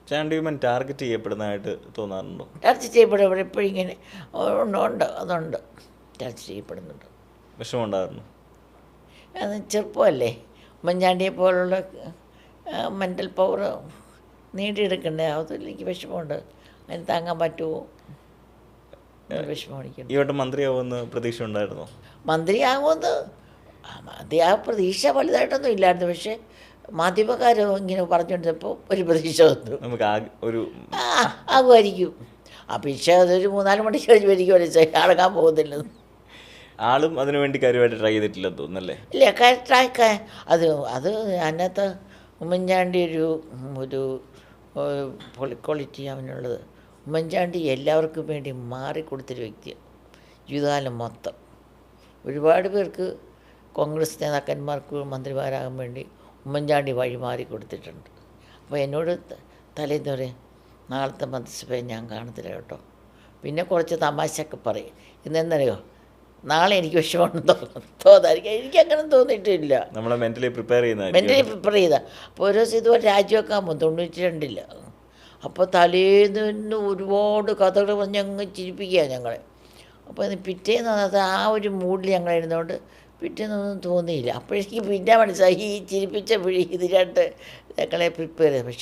Chandy Oommen target ചെയ്യപ്പെടുന്നതായിട്ട് തോന്നാറുണ്ടോ? ചർച്ച ചെയ്യപ്പെടുമ്പോൾ എപ്പോഴും ഇങ്ങനെ ഉണ്ട് അതുണ്ട്, ചർച്ച ചെയ്യപ്പെടുന്നുണ്ട്. വിഷമമുണ്ടായിരുന്നു? അത് ചെറുപ്പമല്ലേ, ഉമ്മൻചാണ്ടിയെ പോലുള്ള മെൻ്റൽ പവർ നേടിയെടുക്കണ്ടേ, അതിൽ എനിക്ക് വിഷമമുണ്ട്. അതിന് താങ്ങാൻ പറ്റുമോ? വിഷമം. ഈ വട്ടം മന്ത്രിയാവുമെന്ന് പ്രതീക്ഷ ഉണ്ടായിരുന്നോ? മന്ത്രിയാകുമെന്ന് ആ പ്രതീക്ഷ വലുതായിട്ടൊന്നും ഇല്ലായിരുന്നു. പക്ഷേ മാധ്യമക്കാർ ഇങ്ങനെ പറഞ്ഞുകൊണ്ടിരുന്നപ്പോൾ ഒരു പ്രതീക്ഷ വന്നു, നമുക്ക് ഒരു ആകുമായിരിക്കും. പക്ഷേ അതൊരു 3-4 മണി കഴിഞ്ഞ് വരികയല്ലേ, അടങ്ങാൻ പോകുന്നില്ലെന്ന്. ആളും അതിനുവേണ്ടി കാര്യമായിട്ട് ട്രൈ ചെയ്തിട്ടില്ലെന്ന് തോന്നുന്നല്ലേ? ഇല്ല, കറക്റ്റായി അത് അതിനകത്ത് ഉമ്മൻചാണ്ടി ഒരു ക്വാളിറ്റി അവനുള്ളത്. ഉമ്മൻചാണ്ടി എല്ലാവർക്കും വേണ്ടി മാറിക്കൊടുത്തൊരു വ്യക്തിയാണ് ജീവിതകാലം മൊത്തം. ഒരുപാട് പേർക്ക് കോൺഗ്രസ് നേതാക്കന്മാർക്ക് മന്ത്രിമാരാകാൻ വേണ്ടി ഉമ്മൻചാണ്ടി വഴിമാറി കൊടുത്തിട്ടുണ്ട്. അപ്പോൾ എന്നോട് തലേന്ന് പറയും, നാളത്തെ മന്ത്രിസഭയെ ഞാൻ കാണത്തില്ല കേട്ടോ. പിന്നെ കുറച്ച് തമാശയൊക്കെ പറയും. ഇന്നെന്നറിയോ, നാളെ എനിക്ക് വിഷമമുണ്ടെന്ന് തോന്നായിരിക്കും. എനിക്കങ്ങനെ തോന്നിയിട്ടില്ല. നമ്മളെ മെൻ്റലി പ്രിപ്പയർ ചെയ്താൽ. അപ്പോൾ ഓരോ ദിവസം ഇതുപോലെ രാജിവെക്കാൻ പോകും 92. അപ്പോൾ തലേന്ന് ഒരുപാട് കഥകൾ പറഞ്ഞ് അങ്ങ് ചിരിപ്പിക്കുക ഞങ്ങളെ. അപ്പോൾ പിറ്റേന്ന് ആ ഒരു മൂഡിൽ ഞങ്ങളിരുന്നുകൊണ്ട് പിറ്റേന്നൊന്നും തോന്നിയില്ല. അപ്പോഴേക്ക് പിന്നെ മനസ്സിലായി ഈ ചിരിപ്പിച്ച പിഴി ഇതിനായിട്ട് ഞങ്ങളെ പ്രിപ്പയർ ചെയ്ത്. പക്ഷേ